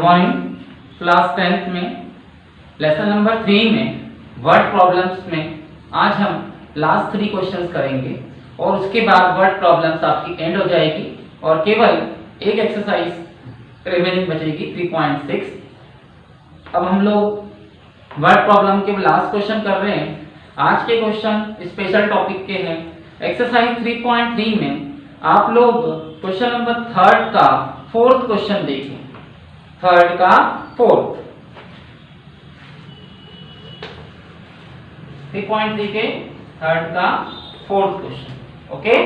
Morning. Class 10th में lesson number 3 में word problems में आज हम लास्ट 3 क्वेश्चंस करेंगे और उसके बाद वर्ड प्रॉब्लम्स आपकी एंड हो जाएगी और केवल एक एक्सरसाइज रिमेनिंग बचेगी 3.6। अब हम लोग वर्ड प्रॉब्लम के लास्ट क्वेश्चन कर रहे हैं। आज के क्वेश्चन स्पेशल टॉपिक के हैं। एक्सरसाइज 3.3 में आप लोग क्वेश्चन नंबर 3 का 4th क्वेश्चन देखें। 3 का 4th 3.3 के 3 का 4th क्वेश्चन। ओके,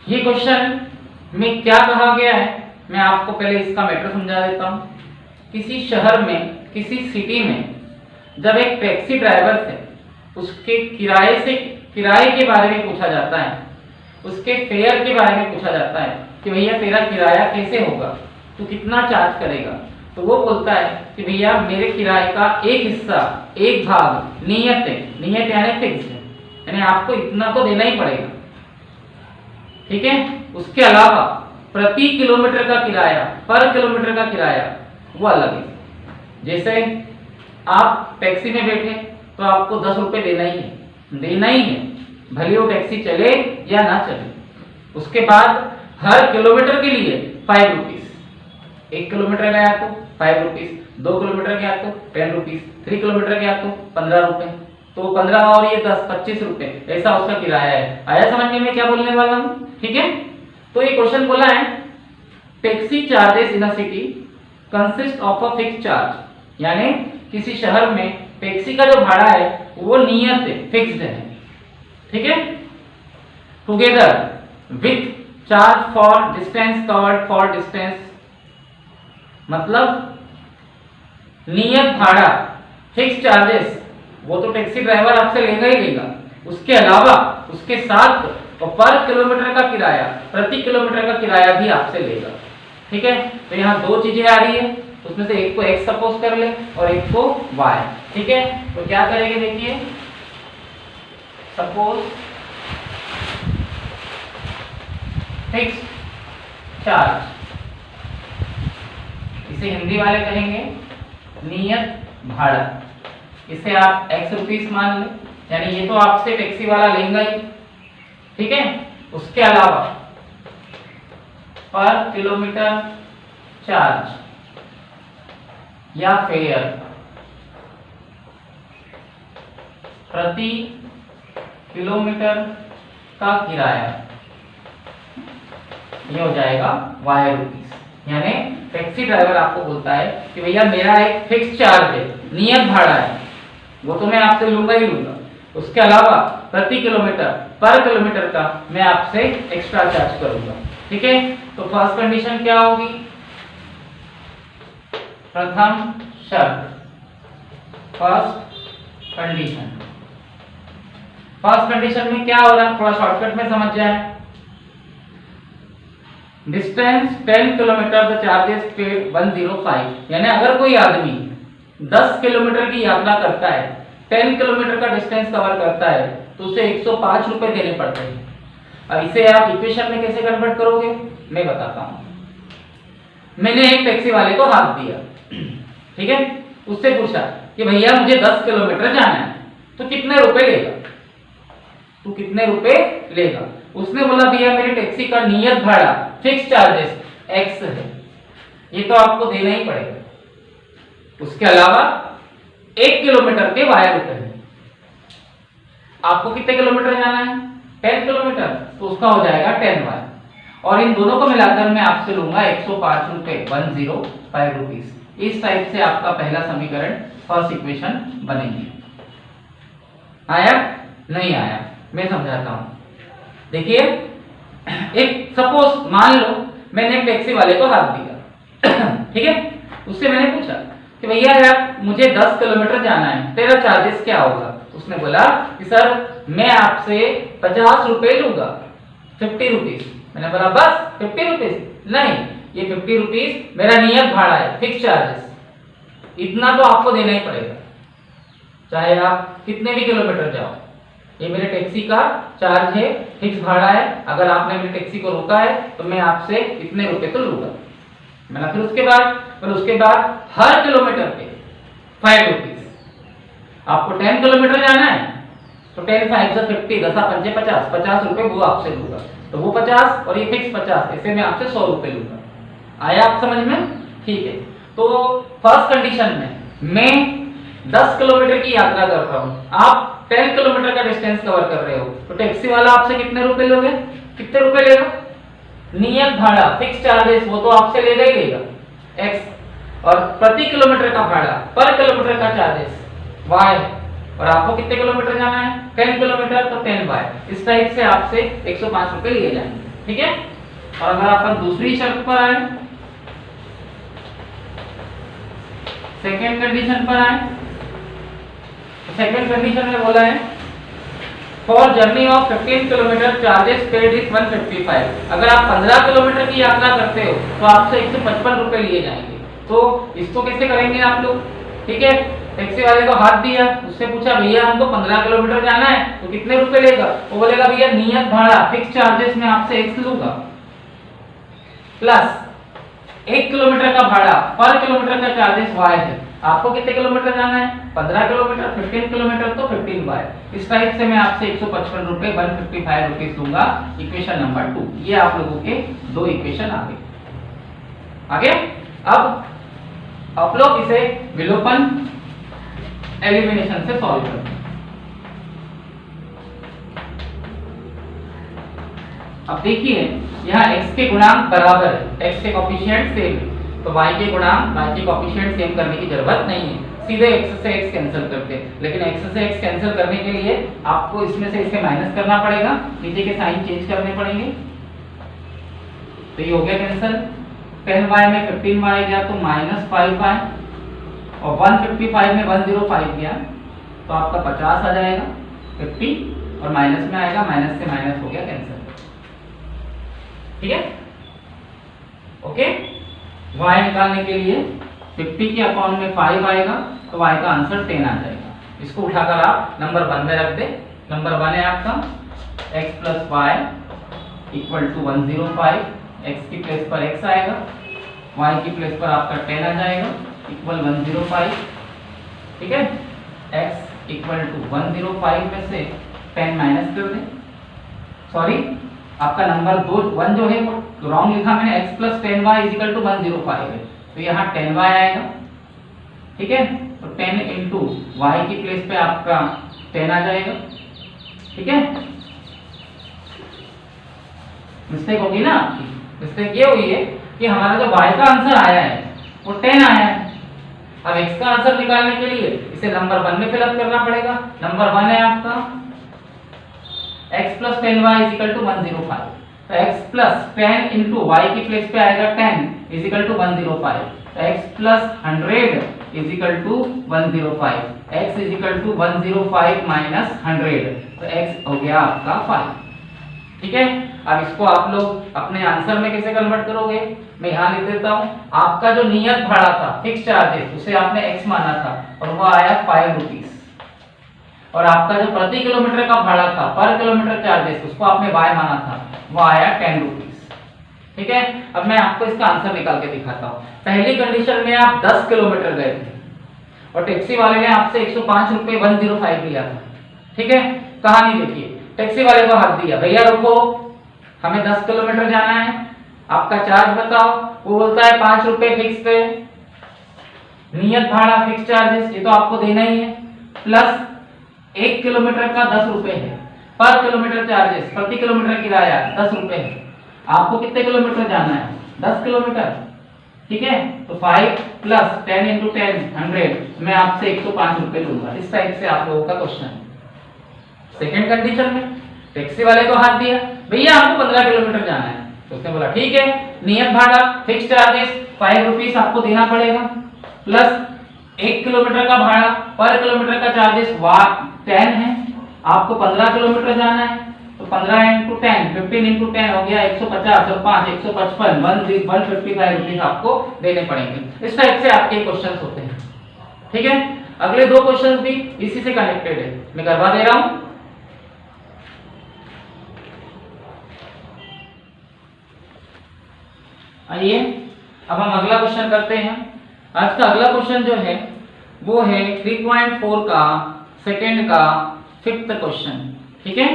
ये क्वेश्चन में क्या कहा गया है मैं आपको पहले इसका मैटर समझा देता हूं। किसी शहर में, किसी सिटी में जब एक टैक्सी ड्राइवर से उसके किराए के बारे में पूछा जाता है, उसके फेयर के बारे में पूछा जाता है कि भैया तेरा किराया कैसे होगा, तू कितना चार्ज करेगा, तो वो बोलता है कि भैया मेरे किराए का एक हिस्सा, एक भाग नियत है। नियत यानी फिक्स है, यानी आपको इतना तो देना ही पड़ेगा, ठीक है। उसके अलावा प्रति किलोमीटर का किराया, पर किलोमीटर का किराया वो अलग है। जैसे आप टैक्सी में बैठे तो आपको 10 रुपए देना ही है, भले वो टैक्सी चले या ना चले। उसके बाद हर किलोमीटर के लिए 5 रुपीज। 1 किलोमीटर गया तो 5 रुपीज, 2 किलोमीटर गया तो 10 रुपीज, 3 किलोमीटर गया तो 15 रुपए, तो 15 और ये 10 25 रुपए, ऐसा उसका किराया है। आया समझने में क्या बोलने वाला हूँ, ठीक है। तो ये क्वेश्चन बोला है taxi charges in a city consist of a fixed charge, यानी किसी शहर में टैक्सी का जो भाड़ा है वो नियत है, फिक्स्ड है, ठीक है। Together with charge for distance covered for distance, मतलब नियत भाड़ा, फिक्स्ड चार्जेस वो तो टैक्सी ड्राइवर आपसे लेगा ही लेगा, उसके अलावा उसके साथ पर किलोमीटर का किराया, प्रति किलोमीटर का किराया भी आपसे लेगा, ठीक है। तो यहाँ 2 चीजें आ रही है, उसमें से एक को x सपोज कर ले और एक को y, ठीक है। तो क्या करेंगे देखिए, सपोज फिक्स्ड चार्ज, इसे हिंदी वाले कहेंगे नियत भाड़ा, इसे आप x रुपीस मान लें, यानी ये तो आपसे टैक्सी वाला लेगा ही, ठीक है। उसके अलावा पर किलोमीटर चार्ज या फेयर, प्रति किलोमीटर का किराया, ये हो जाएगा y रुपीस। यानी टैक्सी ड्राइवर आपको बोलता है कि भैया मेरा एक फिक्स चार्ज है, नियत भाड़ा है, वो तो मैं आपसे लूंगा ही लूंगा, उसके अलावा प्रति किलोमीटर, पर किलोमीटर का मैं आपसे एक्स्ट्रा चार्ज करूंगा, ठीक है। तो फर्स्ट कंडीशन क्या होगी, प्रथम शर्त, फर्स्ट कंडीशन में क्या हो रहा है, थोड़ा शॉर्टकट में समझ जाए। Distance 10 kilometre the charges paid 105, यानी अगर कोई आदमी 10 किलोमीटर की यात्रा करता है, 10 किलोमीटर का डिस्टेंस कवर करता है, तो उसे 105 रुपए देने पड़ते हैं। अब इसे आप इक्वेशन में कैसे कन्वर्ट करोगे मैं बताता हूं। मैंने एक टैक्सी वाले को हाथ दिया, ठीक है, उससे पूछा कि भैया मुझे 10 किलोमीटर जाना है, तो कितने रुपए लेगा, तू कितने रुपए लेगा। उसने बोला भैया मेरी टैक्सी का नियत भाड़ा, फिक्स चार्जेस x है, ये तो आपको देना ही पड़ेगा। उसके अलावा 1 किलोमीटर के y रुपए है। आपको कितने किलोमीटर जाना है, 10 किलोमीटर, तो उसका हो जाएगा 10y, और इन दोनों को मिलाकर मैं आपसे लूंगा 105 रुपए, 105 रुपीस। इस टाइप से आपका पहला समीकरण, फर्स्ट इक्वेशन बनेगी। आया नहीं आया मैं समझाता हूं। देखिए, एक सपोज मान लो मैंने एक टैक्सी वाले को हाथ दिया, ठीक है। उससे मैंने पूछा कि भैया यार मुझे 10 किलोमीटर जाना है, तेरा चार्जेस क्या होगा। उसने बोला कि सर मैं आपसे 50 रुपए लूंगा, 50 रुपीज। मैंने बोला बस 50 रुपीज, नहीं ये 50 रुपीज मेरा नियत भाड़ा है, फिक्स चार्जेस, इतना तो आपको देना ही पड़ेगा, चाहे आप कितने भी किलोमीटर जाओ। ये मेरे टैक्सी का चार्ज है, फिक्स भाड़ा है, अगर आपने मेरी टैक्सी को रोका है तो मैं आपसे इतने रुपए तो लूंगा, मतलब फिर उसके बाद हर किलोमीटर पे 5 रुपीज। आपको 10 किलोमीटर जाना है तो 10 5 से 50, 10 5 50, 50 रुपए वो आपसे लूंगा, तो वो 50 और ये फिक्स 50, ऐसे मैं आपसे 100 रुपए लूंगा। आया आप समझ में? ठीक है। तो फर्स्ट कंडीशन में मैं 10 किलोमीटर की यात्रा कर रहा हूँ, आप 10 किलोमीटर का डिस्टेंस कवर कर रहे हो, तो टैक्सी वाला आपसे कितने रुपए लोगे? कितने रुपए लेगा? नियत भाड़ा फिक्स चार्जेस वो तो आपसे लेगा ही लेगा x, और प्रति किलोमीटर का भाड़ा पर किलोमीटर का चार्जेस y, और आपको कितने किलोमीटर जाना है? 10 किलोमीटर, तो 10y। इस टाइप से आपसे 105 रुपए लिए जाएंगे, ठीक है। और अगर अपन दूसरी शर्त पर आए, सेकेंड कंडीशन पर आए, सेकेंड कंडीशन में बोला है for journey of 15 kilometre charges paid is 155। अगर आप 15 किलोमीटर की यात्रा करते हो तो आपसे 155 रुपए लिए जाएंगे। तो इसको कैसे करेंगे आप लोग? ठीक है, टैक्सी वाले को हाथ दिया, उससे पूछा भैया हमको 15 किलोमीटर जाना है तो कितने रुपए लेगा? वो बोलेगा भैया नियत भाड़ा फिक्स चार्जेस में आपसे x लूंगा, प्लस 1 किलोमीटर का भाड़ा पर किलोमीटर का चार्जेस y है। आपको कितने किलोमीटर जाना है? 15 किलोमीटर, 15 किलोमीटर तो 15y। इस टाइप से मैं आपसे 155 रुपए 155 रुपीस दूंगा। Equation number 2। ये आप लोगों के दो इक्वेशन आ गए। आगे अब आप लोग इसे विलोपन एलिमिनेशन से सॉल्व करें। अब देखिए यहाँ x के गुणांक बराबर है, x के कोएफिशिएंट सेम है, तो y के गुणांक y के कोएफिशिएंट सेम करने की जरूरत नहीं है, सीधे x से x कैंसिल करते हैं। लेकिन x से x कैंसिल करने के लिए आपको इसमें से इसे माइनस करना पड़ेगा, नीचे के साइन चेंज करने पड़ेंगे। तो ये हो गया कैंसिल, 10y में 15y गया तो -5y, और 155 में 105 गया तो आपका 50 आ जाएगा, 50 और माइनस में आएगा, माइनस से माइनस हो गया कैंसिल। ठीक है, ओके। y निकालने के लिए 50 के अपॉन में 5 आएगा तो y का आंसर 10 आ जाएगा। इसको उठाकर आप नंबर 1 में रख दे। नंबर 1 है आपका x plus y equal to 105, x की प्लेस पर x आएगा, y की प्लेस पर आपका 10 आ जाएगा इक्वल 105। ठीक है, x इक्वल टू 105 में से 10 माइनस कर दें। सॉरी, आपका नंबर 1 जो है वो रॉन्ग लिखा मैंने, x plus 10y is equal to 105 है, तो यहाँ 10y आएगा। ठीक है, तो 10 इंटू वाई की प्लेस पे आपका 10 आ जाएगा। ठीक है, मिस्टेक होगी ना आपकी, मिस्टेक ये हुई है कि हमारा जो y का आंसर आया है वो 10 आया है। अब x का आंसर निकालने के लिए इसे नंबर 1 में फिलअप करना पड़ेगा। नंबर 1 है आपका x plus 10y is equal to 105, तो x प्लस 10 इंटू वाई की प्लेस पे आएगा 10 इजिकल टू 105, तो x plus 100 equal to 105, x equal to 105 minus 100, तो x हो गया आपका 5। ठीक है, अब इसको आप लोग अपने आंसर में कैसे कन्वर्ट करोगे? मैं यहाँ लिख देता हूँ। आपका जो नियत भाड़ा था फिक्स चार्जेस उसे आपने x माना था और वो आया 5 रुपीज, और आपका जो प्रति किलोमीटर का भाड़ा था पर किलोमीटर चार्जेस उसको आपने y माना था, वो आया 10 रुपीज। ठीक है, अब मैं आपको इसका आंसर निकाल के दिखाता हूँ। पहली कंडीशन में आप 10 किलोमीटर गए थे और टैक्सी वाले ने आपसे 105 रुपए 105 लिया था। ठीक है, कहानी देखिए, टैक्सी वाले को हाथ दिया, भैया रुको हमें 10 किलोमीटर जाना है, आपका चार्ज बताओ। वो बोलता है 5 रुपए फिक्स पे, नियत भाड़ा फिक्स चार्जेस ये तो आपको देना ही है, प्लस 1 किलोमीटर का 10 रुपए है, पर किलोमीटर चार्जेस प्रति किलोमीटर किराया 10 रुपए है। आपको कितने किलोमीटर जाना है? 10 किलोमीटर। ठीक है, तो 5 प्लस 10 इंटू 10 100, मैं आपसे 105 रुपए लूंगा। इस टाइप से आप लोगों का क्वेश्चन है। सेकेंड कंडीशन में टैक्सी वाले को हाथ दिया, भैया आपको 15 किलोमीटर जाना है, तो उसने बोला ठीक है, नियत भाड़ा फिक्स चार्जेस 5 रुपीस आपको देना पड़ेगा, प्लस 1 किलोमीटर का भाड़ा पर किलोमीटर का चार्जेस 10 है। आपको 15 किलोमीटर जाना है, तो 15 इंटू 10 15 इंटू 10 हो गया 150 और 5 155 155 रुपीस आपको देने पड़ेंगे। इस टाइप से आपके क्वेश्चंस होते हैं। ठीक है, अगले दो क्वेश्चंस भी इसी से कनेक्टेड है, मैं करवा दे रहा हूं। आइए, अब हम अगला क्वेश्चन करते हैं। आज का अगला क्वेश्चन जो है वो है 3.4 का सेकंड का 5th क्वेश्चन। ठीक है,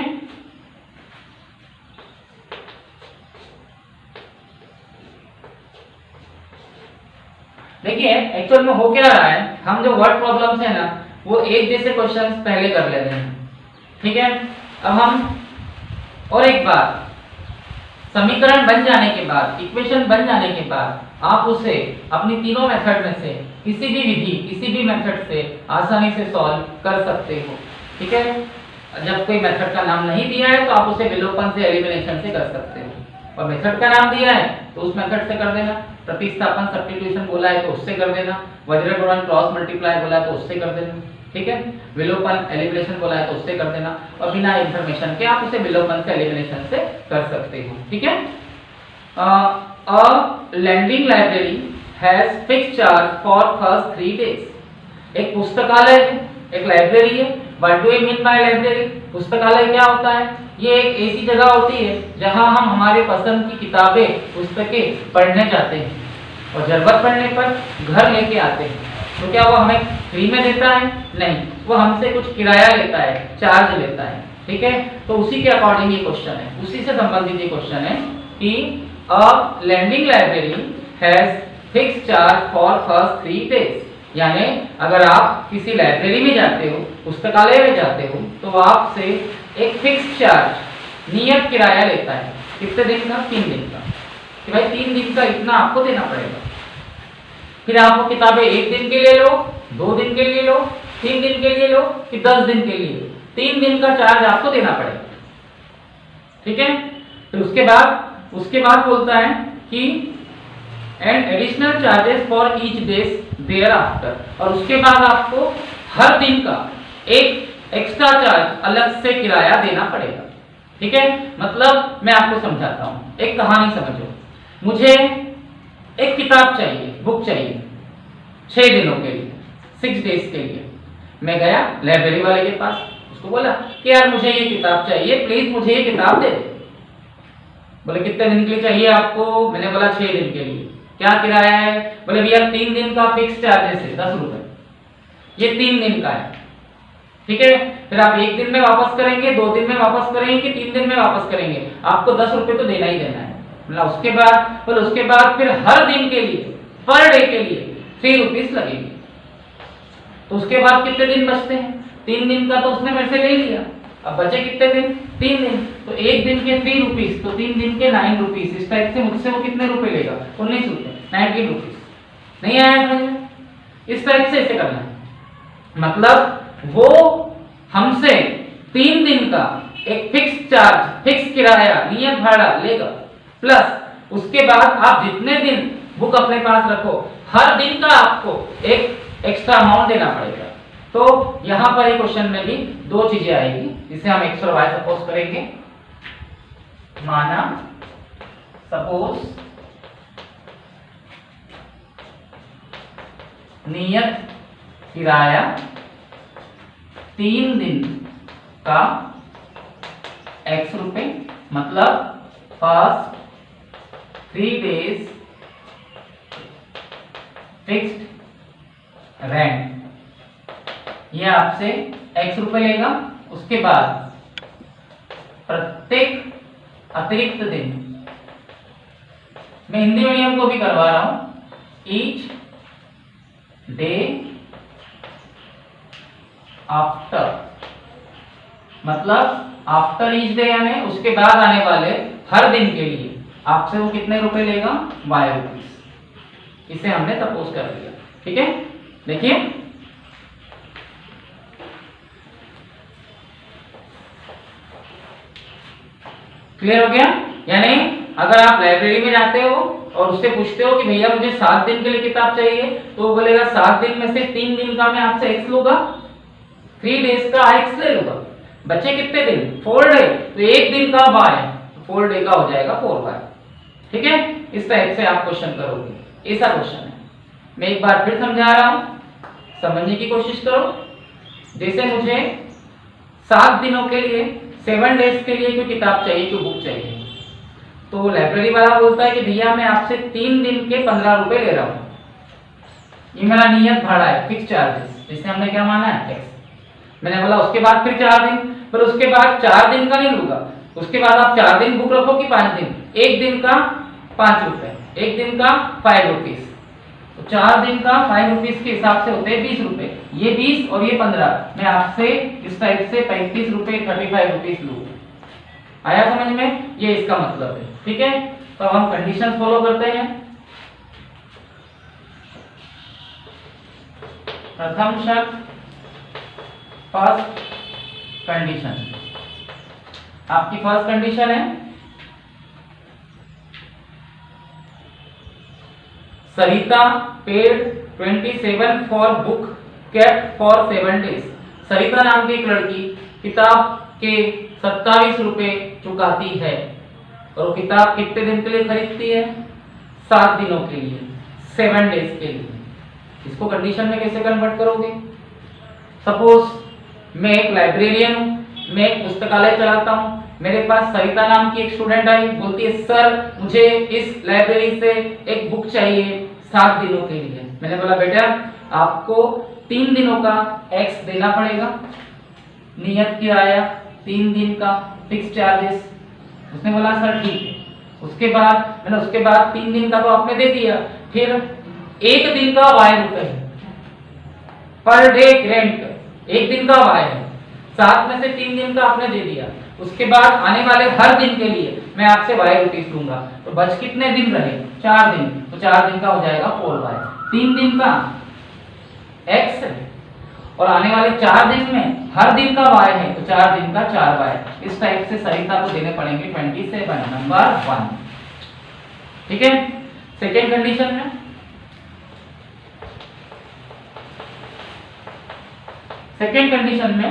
देखिए एक्चुअल में हो क्या रहा है, हम जो वर्ड प्रॉब्लम्स है ना वो एक जैसे क्वेश्चंस पहले कर लेते हैं। ठीक है, अब हम और एक बार समीकरण बन जाने के बाद, इक्वेशन बन जाने के बाद आप उसे अपनी तीनों मेथड में से किसी भी विधि, किसी भी मेथड से आसानी से सॉल्व कर सकते हो। ठीक है, जब कोई मेथड का नाम नहीं दिया है तो आप उसे विलोपन से, एलिमिनेशन से कर सकते हो, और मेथड का नाम दिया है तो उस मेथड से कर देना। प्रतिस्थापन, सब्स्टिट्यूशन बोला है तो उससे कर देना। वज्र गुणन, क्रॉस मल्टीप्लाई बोला है तो उससे कर देना। ठीक है, विलोपन, एलिमिनेशन बोला है तो उससे कर देना, और बिना इंफॉर्मेशन के आप उसे विलोपन से, एलिमिनेशन से कर सकते हो। ठीक है, a landing library has fixed charge for first 3 days. एक पुस्तकालय है, एक लाइब्रेरी है। What do you mean by library? पुस्तकालय क्या होता है? ये एक ऐसी जगह होती है जहां हम हमारे पसंद की किताबें, पुस्तकें पढ़ने जाते हैं, और जरूरत पड़ने पर घर लेके आते हैं। तो क्या वो हमें फ्री में देता है? नहीं, वो हमसे कुछ किराया लेता है, चार्ज लेता है। ठीक है, तो उसी के अकॉर्डिंग ये क्वेश्चन है, उसी से संबंधित ये क्वेश्चन है कि a landing library has fixed charge for first 3 days. यानी अगर आप किसी लाइब्रेरी में जाते हो, पुस्तकालय में जाते हो, तो आपसे एक फिक्स चार्ज, नियत किराया लेता है। कितने दिन का? 3 दिन का, कि भाई 3 दिन का इतना आपको देना पड़ेगा। फिर आप वो किताबें 1 दिन के लिए लो, 2 दिन के लिए लो, 3 दिन के लिए लो, कि 10 दिन के लिए लो, 3 दिन का चार्ज आपको देना पड़ेगा। ठीक है, फिर उसके बाद बोलता है कि and additional charges for each days thereafter, और उसके बाद आपको हर दिन का एक एक्स्ट्रा चार्ज अलग से किराया देना पड़ेगा। ठीक है, मतलब मैं आपको समझाता हूं, एक कहानी समझो। मुझे एक किताब चाहिए, बुक चाहिए 6 दिनों के लिए, 6 डेज के लिए। मैं गया लाइब्रेरी वाले के पास, उसको बोला कि यार मुझे ये किताब चाहिए, प्लीज मुझे ये किताब दे दे। बोले कितने दिन के लिए चाहिए आपको? मैंने बोला 6 दिन के लिए। क्या किराया है? बोले भैया 3 दिन का फिक्स चार्जेस है 10 रुपए, ये 3 दिन का है। ठीक है, फिर आप 1 दिन में वापस करेंगे, 2 दिन में वापस करेंगे, कि 3 दिन में वापस करेंगे, आपको 10 रुपए तो देना ही देना है। मतलब उसके बाद फिर हर दिन के लिए, पर डे के लिए 3 रुपीस लगेंगे। तो उसके बाद कितने दिन बचते हैं? 3 दिन का तो उसने मेरे से ले लिया, अब बचे कितने दिन? 3 दिन। तो 1 दिन के 3 रुपीस, तो 3 दिन के 9 रुपीस। इस टाइप से मुझसे वो कितने रुपए लेगा? 19 रुपए, 19 रुपीस। नहीं आया समझ? इस टाइप से इसे करना है, मतलब वो हमसे 3 दिन का एक फिक्स चार्ज, फिक्स किराया, नियत भाड़ा लेगा, प्लस उसके बाद आप जितने दिन बुक अपने पास रखो, हर दिन का आपको एक एक्स्ट्रा अमाउंट देना पड़ेगा। तो यहां पर एक क्वेश्चन में भी 2 चीजें आएगी, जिसे हम एक्स और वाई सपोज करेंगे। माना सपोज नियत किराया 3 दिन का x रुपए, मतलब फर्स्ट 3 डेज फिक्स्ड रेंट, ये आपसे x रुपए लेगा। उसके बाद प्रत्येक अतिरिक्त दिन, मैं हिंदी मीडियम को भी करवा रहा हूं, ईच डे आफ्टर, मतलब आफ्टर ईच डे यानी उसके बाद आने वाले हर दिन के लिए आपसे वो कितने रुपए लेगा? y rupees. इसे हमने सपोज कर लिया। ठीक है, देखिए क्लियर हो गया? यानी अगर आप लाइब्रेरी में जाते हो और उससे पूछते हो कि भैया मुझे 7 दिन के लिए किताब चाहिए, तो वो बोलेगा 7 दिन में से 3 दिन का मैं आपसे x लूंगा, 3 डेज का x ले लूंगा। बचे कितने दिन? 4 डे, तो 1 दिन का y, तो 4 डे का हो जाएगा 4y। ठीक है, इस टाइप से आप क्वेश्चन करोगे। ऐसा क्वेश्चन है, मैं एक बार फिर समझा रहा हूं, समझने की कोशिश करो। जैसे मुझे 7 दिनों के लिए, 7 डेज के लिए कोई किताब चाहिए, कोई बुक चाहिए, तो लाइब्रेरी वाला बोलता है कि भैया मैं आपसे 3 दिन के 15 रुपए ले रहा हूँ, ये मेरा नियत भाड़ा है, फिक्स चार्जेस, जिससे हमने क्या माना है एक्स। मैंने बोला उसके बाद फिर 4 दिन, पर उसके बाद 4 दिन का नहीं लूंगा, उसके बाद आप 4 दिन बुक रखो कि 5 दिन, एक दिन का 5 रुपए, एक दिन का 5 रुपीज, तो 4 दिन का 5 रुपीज के हिसाब से होते हैं 20 रुपए, ये 20 और ये 15, मैं आपसे इस टाइप से 35 रुपए 35 रुपीज लूँ। आया समझ में, ये इसका मतलब है। ठीक है, तो हम कंडीशन फॉलो करते हैं। प्रथम शर्त, फर्स्ट कंडीशन, आपकी फर्स्ट कंडीशन है Sarita paid 27 for book kept for 7 days. Sarita नाम की एक लड़की किताब के 27 रुपए चुकाती है, और वो किताब कितने दिन के लिए खरीदती है? 7 दिनों के लिए, 7 डेज के लिए। इसको कंडीशन में कैसे कन्वर्ट करोगे? सपोज मैं एक लाइब्रेरियन हूँ, मैं एक पुस्तकालय चलाता हूँ, मेरे पास सरिता नाम की एक स्टूडेंट आई, बोलती है सर मुझे इस लाइब्रेरी से एक बुक चाहिए 7 दिनों के लिए। मैंने बोला बेटा आपको 3 दिनों का एक्स देना पड़ेगा, नियत किराया 3 दिन का फिक्स चार्जेस। उसने बोला सर ठीक है। उसके बाद 3 दिन का तो आपने दे दिया, फिर एक दिन का वाई रुपए पर डे रेंट, एक दिन का वाई है, 7 में से 3 दिन का आपने दे दिया। उसके बाद आने वाले हर दिन के लिए मैं आपसे वाई रुपीस लूंगा, तो बच कितने दिन रहे? 4 दिन, तो 4 दिन का हो जाएगा 4 वाई, 3 दिन का एक्स और आने वाले 4 दिन में हर दिन का वाई है, तो 4 दिन का 4 वाई। इस टाइप से सरिता को देने पड़ेंगे 27, नंबर 1। ठीक है, सेकेंड कंडीशन में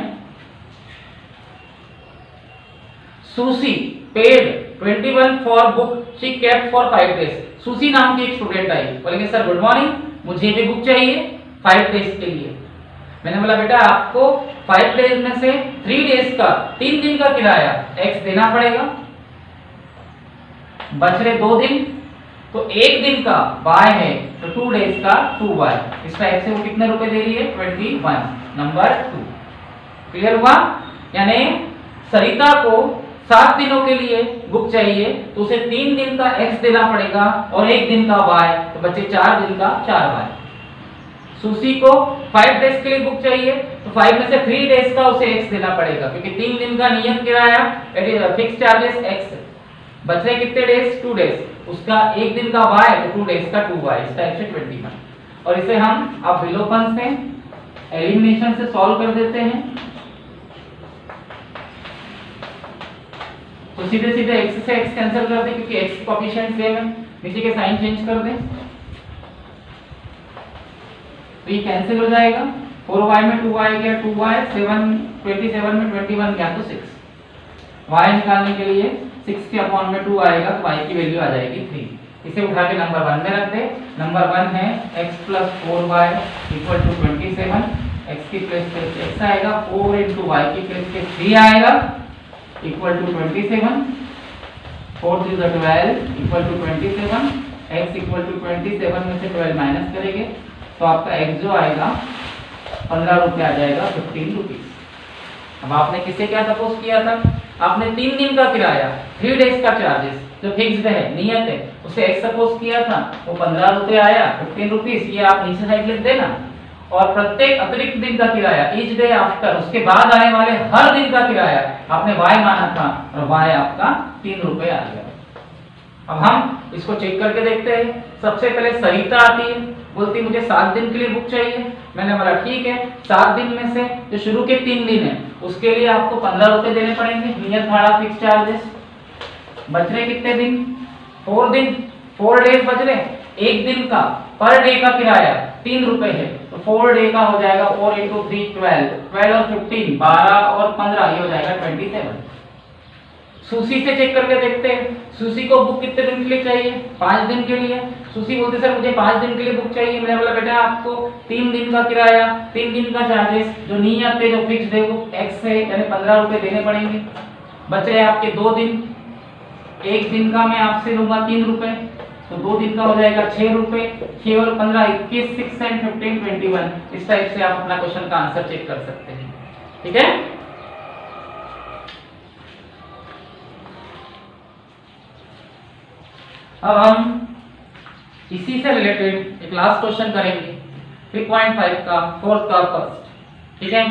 सुसी paid 21 for book she kept for 5 days. सुसी नाम की एक स्टूडेंट आई, बोलेंगे सर गुड मॉर्निंग, मुझे भी बुक चाहिए 5 डेज के लिए। मैंने बोला बेटा आपको 5 डेज में से 3 डेज का 3 दिन का किराया एक्स देना पड़ेगा, बच रहे 2 दिन, तो एक दिन का वाई है, तो 2 डेज का 2 वाई। इस टाइप से वो कितने रुपए दे रही है? 21, नंबर 2। क्लियर हुआ? यानी सरिता को 7 दिनों के लिए बुक चाहिए, तो उसे 3 दिन का एक्स देना पड़ेगा और एक दिन का वाई, तो बचे 4 दिन का 4 वाई। सुसी को 5 डेज के लिए बुक चाहिए, तो 5 में से 3 डेज का उसे एक्स देना पड़ेगा, क्योंकि 3 दिन का नियत किराया फिक्स चार्जेस एक्स, बच रहे कितने डेज? 2 डेज, उसका एक दिन का वाई, तो 2 डेज का 2 वाई। इस टाइप से 21। और इसे हम अब विलोपन से, एलिमिनेशन से सॉल्व कर देते हैं। तो सीधे सीधे x से x कैंसिल कर दें, क्योंकि x कोएफिशिएंट सेम है, नीचे के साइन चेंज कर दें, तो ये कैंसिल हो जाएगा। 4y में 2y गया, 2y, 27 में 21 गया, तो 6। y निकालने के लिए 6 के अपॉन में 2 आएगा, तो y की वैल्यू आ जाएगी 3। इसे उठा के नंबर 1 में रख दे। नंबर 1 है x + 4y = 27, x की प्लेस पे x आएगा, 4 × y की प्लेस पे 3 आएगा, equal to 27, 4 3 12 equal to 27, x equal to 27 में से 12 माइनस करेंगे, तो आपका x जो आएगा 15 रुपये आ जाएगा, 15 रुपीज। अब आपने किसे क्या सपोज किया था? आपने 3 दिन का किराया 3 डेज का चार्जेस जो फिक्स्ड है, नियत है, उसे x सपोज किया था, वो 15 रुपये आया, 15 रुपीज। ये आप नीचे साइड लिख देना। और प्रत्येक अतिरिक्त दिन का किराया, ईच डे आफ्टर, उसके बाद आने वाले हर दिन का किराया आपने y माना था, और y आपका 3 रुपये आ गया। अब हम इसको चेक करके देखते हैं। सबसे पहले सरिता आती है, बोलती मुझे 7 दिन के लिए बुक चाहिए। मैंने बोला ठीक है, 7 दिन में से जो शुरू के 3 दिन है उसके लिए आपको 15 रुपये देने पड़ेंगे, नियत भाड़ा फिक्स चार्जेस। बच रहे कितने दिन? 4 दिन, 4 डेज बच रहे। एक दिन का पर डे का किराया 3 रुपए है, तो 4 डे का हो जाएगा 4 × 3 12, 12 और 15 12 और 15, ये हो जाएगा 27। सुसी से चेक करके देखते हैं, सुसी को बुक कितने दिन के लिए चाहिए? 5 दिन के लिए। सुसी बोलते सर मुझे 5 दिन के लिए बुक चाहिए। मैंने बोला बेटा आपको 3 दिन का किराया, 3 दिन का चार्जेस जो नियत है, जो फिक्स है, वो x है, यानी 15 रुपए देने पड़ेंगे। बच रहे आपके 2 दिन, एक दिन का मैं आपसे लूंगा 3 रुपए, तो 2 दिन का हो जाएगा 6 रुपए, 6 और 15 21, 6 एंड 15 21। इस टाइप से आप अपना क्वेश्चन का आंसर चेक कर सकते हैं। ठीक है, अब हम इसी से रिलेटेड एक लास्ट क्वेश्चन करेंगे 3.5 का 4th का फर्स्ट। ठीक है,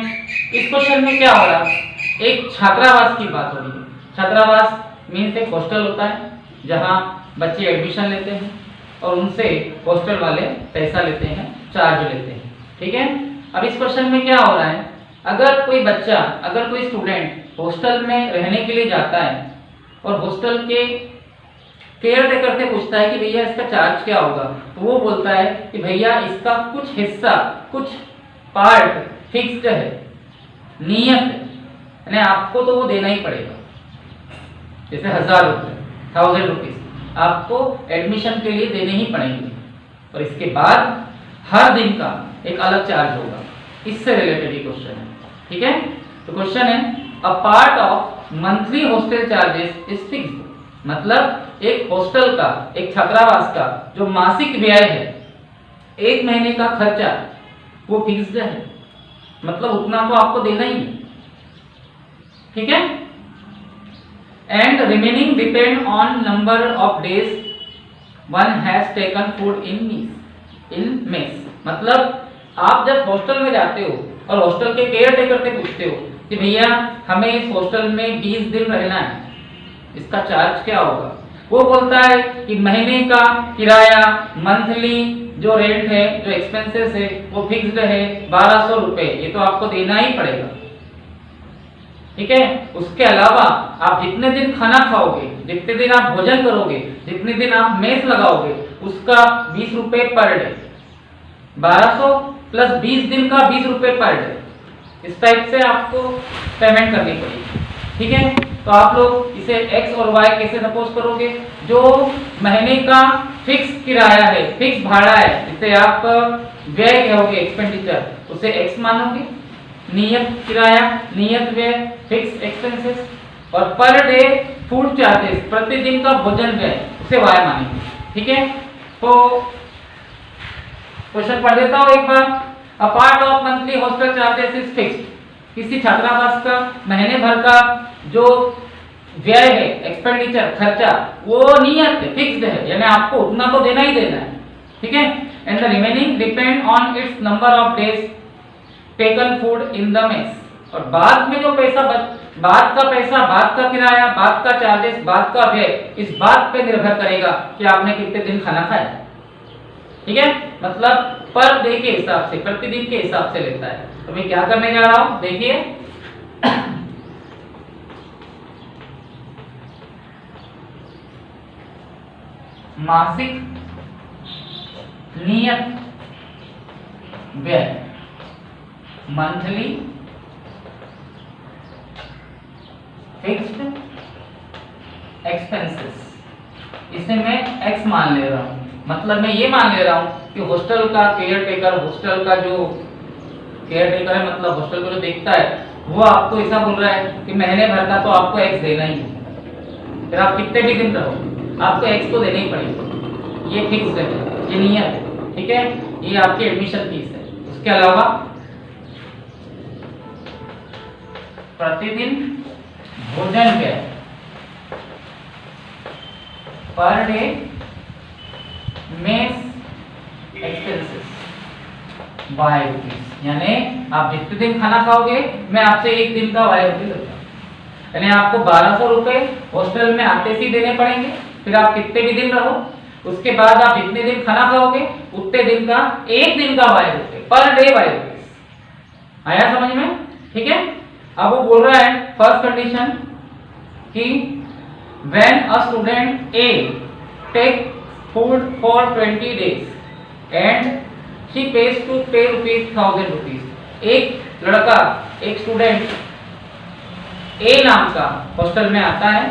इस क्वेश्चन में क्या हो रहा है, एक छात्रावास की बात हो रही है। छात्रावास मीन्स एक हॉस्टल होता है जहां बच्चे एडमिशन लेते हैं और उनसे हॉस्टल वाले पैसा लेते हैं, चार्ज लेते हैं। ठीक है, अब इस क्वेश्चन में क्या हो रहा है, अगर कोई बच्चा, अगर कोई स्टूडेंट हॉस्टल में रहने के लिए जाता है और हॉस्टल के केयर टेकर से पूछता है कि भैया इसका चार्ज क्या होगा, तो वो बोलता है कि भैया इसका कुछ हिस्सा, कुछ पार्ट फिक्स्ड है, नियत है, यानी आपको तो वो देना ही पड़ेगा। जैसे 1000 रुपये, 1000 रुपीज आपको एडमिशन के लिए देने ही पड़ेंगे, और इसके बाद हर दिन का एक अलग चार्ज होगा। इससे रिलेटेड ही क्वेश्चन है। ठीक है, तो क्वेश्चन है अ part of monthly hostel charges is fixed, मतलब एक हॉस्टल का, एक छात्रावास का जो मासिक व्यय है, एक महीने का खर्चा, वो फिक्स्ड है, मतलब उतना तो आपको देना ही है। ठीक है, and remaining depend on number of days one has taken food in mess, मतलब आप जब हॉस्टल में जाते हो और हॉस्टल के केयर टेकर से पूछते हो कि भैया हमें इस हॉस्टल में 20 दिन रहना है, इसका चार्ज क्या होगा, वो बोलता है कि महीने का किराया, मंथली जो रेंट है, जो एक्सपेंसेस है, वो फिक्स्ड है 1200 रुपए, ये तो आपको देना ही पड़ेगा। ठीक है, उसके अलावा आप जितने दिन खाना खाओगे, जितने दिन आप भोजन करोगे, जितने दिन आप मेस लगाओगे, उसका 20 रुपए पर डे, 1200 प्लस 20 दिन का 20 रुपए पर डे, इस टाइप से आपको पेमेंट करनी पड़ेगी। ठीक है, तो आप लोग इसे x और y कैसे सपोज करोगे, जो महीने का फिक्स किराया है, फिक्स भाड़ा है, जिसे आप व्यय कहोगे एक्सपेंडिचर, उसे x मानोगे, नियत किराया, नियत व्यय, फिक्स एक्सपेंसेस, और पर डे फूड चार्जेस, प्रतिदिन का भोजन व्यय, उसे y मानेंगे। ठीक है, तो क्वेश्चन पढ़ देता हूं एक बार। A part of monthly hostel charges is fixed, किसी छात्रावास का महीने भर का जो व्यय है, एक्सपेंडिचर, खर्चा, वो नियत है, फिक्स्ड है, यानी आपको उतना तो देना ही देना है। ठीक है, and the remaining depend on it's number of days taken food in the mess, और बाद में जो पैसा बाद का पैसा, बाद का किराया, बाद का चार्जेस, बाद का व्यय, इस बात पे निर्भर करेगा कि आपने कितने दिन खाना खाया। ठीक है, मतलब पर डे के हिसाब से, प्रतिदिन के हिसाब से लेता है। तो मैं क्या करने जा रहा हूं, देखिए मासिक नियत व्यय, मंथली फिक्स्ड एक्सपेंसेस, इसे मैं x मान ले रहा हूं, मतलब मैं ये मान ले रहा हूं कि हॉस्टल का केयर टेकर, हॉस्टल का जो केयर टेकर है, मतलब हॉस्टल को जो देखता है, वो आपको ऐसा बोल रहा है कि महीने भर का तो आपको x देना ही है, फिर आप कितने भी दिन रहो आपको x तो देना ही पड़ेगा, ये फिक्स है, ये नियत है। ठीक है, ये आपकी एडमिशन फीस है। उसके अलावा प्रतिदिन भोजन व्यय, per day mess expenses y rupees, यानी आप जितने दिन खाना खाओगे मैं आपसे एक दिन का y रुपीज लेता हूं, यानी आपको 1200 रुपए हॉस्टल में आते ही देने पड़ेंगे, फिर आप कितने भी दिन रहो, उसके बाद आप जितने दिन खाना खाओगे उतने दिन का, एक दिन का y रुपए, पर डे y रुपीज। आया समझ में? ठीक है, अब वो बोल रहा है फर्स्ट कंडीशन कि when a student A take food for 20 days and she pays to pay ₹1000 rupees, एक लड़का, एक स्टूडेंट A नाम का हॉस्टल में आता है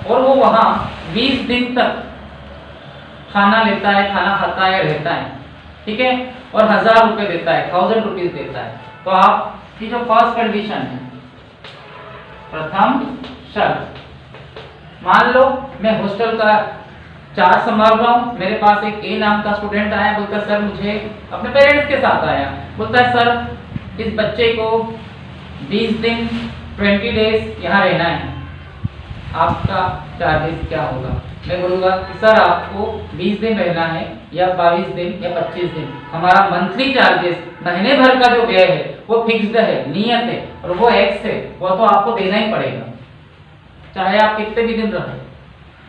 और वो वहां 20 दिन तक खाना लेता है, खाना खाता है, रहता है। ठीक है, और 1000 रुपए देता है, 1000 रुपीज देता है। तो आपकी जो फर्स्ट कंडीशन है, प्रथम शर्त मान लो मैं हॉस्टल का चार्ज संभाल रहा हूँ, मेरे पास एक ए नाम का स्टूडेंट आया, बोलता है सर मुझे, अपने पेरेंट्स के साथ आया, बोलता है सर इस बच्चे को 20 दिन 20 डेज यहाँ रहना है, आपका चार्जेस क्या होगा? मैं बोलूँगा कि सर आपको 20 दिन रहना है या 22 दिन या 25 दिन, हमारा मंथली चार्जेस महीने भर का जो व्यय है वो फिक्स्ड है, नियत है, और वो एक्स है, वो तो आपको देना ही पड़ेगा, चाहे आप कितने भी दिन रहे,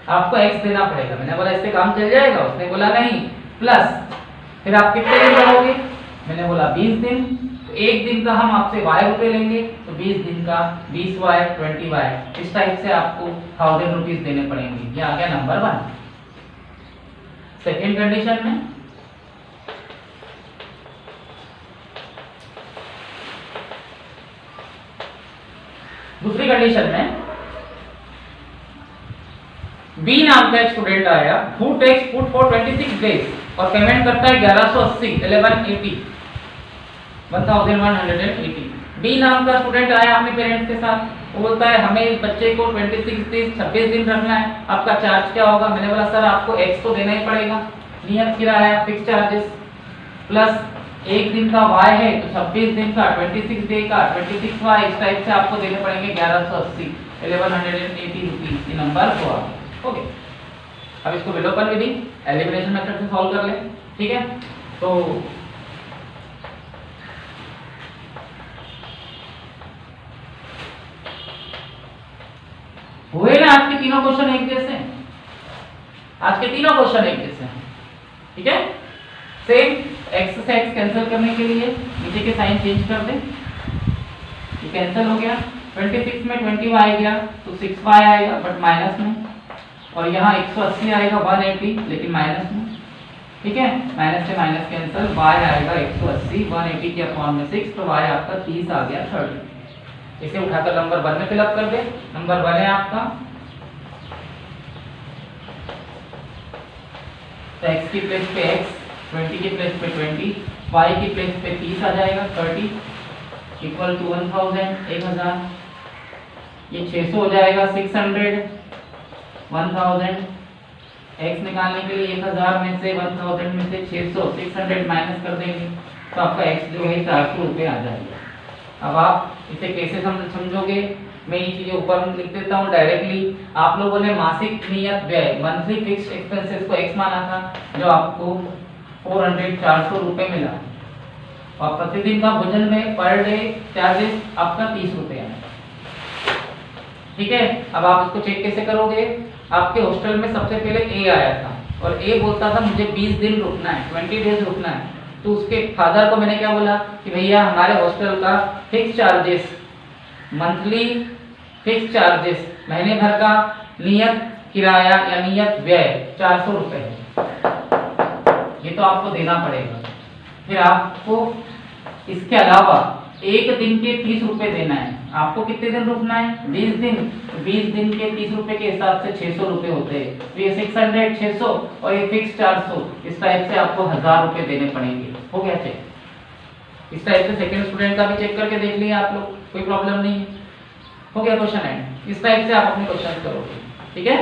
आपको एक्स देना पड़ेगा। मैंने बोला इससे काम चल जाएगा? उसने बोला नहीं, प्लस फिर आप कितने दिन रहोगे? मैंने बोला 20 दिन, तो एक दिन का हम आपसे वाई रुपए लेंगे, तो 20 दिन का 20 वाई 20 वाई, इस टाइप से आपको 1000 रुपीज देने पड़ेंगे। ये आ गया नंबर 1। सेकेंड कंडीशन में दूसरी कंडीशन में बी नाम का एक स्टूडेंट आया, who takes food for 26 days और पेमेंट करता है 1180 1180। बी नाम का स्टूडेंट आया अपने पेरेंट्स के साथ, वो बोलता है हमें इस बच्चे को 26 डेज 26 दिन रखना है, आपका चार्ज क्या होगा? मैंने बोला सर आपको एक्स तो देना ही पड़ेगा, नियत किराया फिक्स चार्जेस, प्लस एक दिन का वाई है तो 26 दिन का 26 डे का 26 वाई, इस टाइप से आपको देने पड़ेंगे 1180 1180 रुपीज। ये नंबर 4। ओके, अब इसको विलोपन विधि एलिमिनेशन मेथड से सॉल्व कर ले। ठीक है, तो हुए ना आज के तीनों क्वेश्चन एक जैसे, आज के तीनों क्वेश्चन एक जैसे हैं। ठीक है, सेम एक्स से एक्स कैंसिल करने के लिए नीचे के साइन चेंज कर दें, ये कैंसिल हो गया, 26 में 20 आ गया तो 6y आएगा बट माइनस में, और यहाँ 180 आएगा 180 लेकिन माइनस में। ठीक है, माइनस से माइनस कैंसिल, y आएगा 180 180 के अपॉन में 6, तो y आपका 30 आ गया 30। इसे उठाकर नंबर 1 में फिलअप कर दे। नंबर 1 है आपका तो x की प्लेस पे x, 20 की प्लेस पे 20, y की प्लेस पे 30 आ जाएगा 30 इक्वल टू 1000 ये 600 हो जाएगा 600 1000, x निकालने के लिए 1000 में से 1000 में से 600 माइनस कर देंगे तो आपका x जो है 400 रुपये आ जाएगा। अब आप इसे कैसे समझोगे, मैं ये चीजें ऊपर में लिख देता हूँ डायरेक्टली। आप लोगों ने मासिक नियत व्यय मंथली फिक्स्ड एक्सपेंसेस को x माना था, जो आपको 400 रुपये मिला, और प्रतिदिन का भोजन में पर डे चार्जेस आपका 30 रुपये है। ठीक है, अब आप इसको चेक कैसे करोगे? आपके हॉस्टल में सबसे पहले ए आया था और ए बोलता था मुझे 20 दिन रुकना है, 20 डेज रुकना है, तो उसके फादर को मैंने क्या बोला कि भैया हमारे हॉस्टल का fix charges, monthly fix charges, महीने भर का नियत किराया या नियत व्यय 400 रुपये है, ये तो आपको देना पड़ेगा। फिर आपको इसके अलावा एक दिन के 30 रुपये देना है। आपको कितने दिन रुकना है? 20 दिन। 20 दिन के 30 रुपये के हिसाब से 600 रुपये होते हैं, तो ये 600 600 और ये फिक्स 400, इस टाइप से आपको 1000 रुपये देने पड़ेंगे। हो गया चेक। इस टाइप से सेकंड स्टूडेंट का भी चेक करके देख लिया आप लोग, कोई प्रॉब्लम नहीं है। हो गया क्वेश्चन एंड। इस टाइप से आप अपने क्वेश्चन करोगे। ठीक है।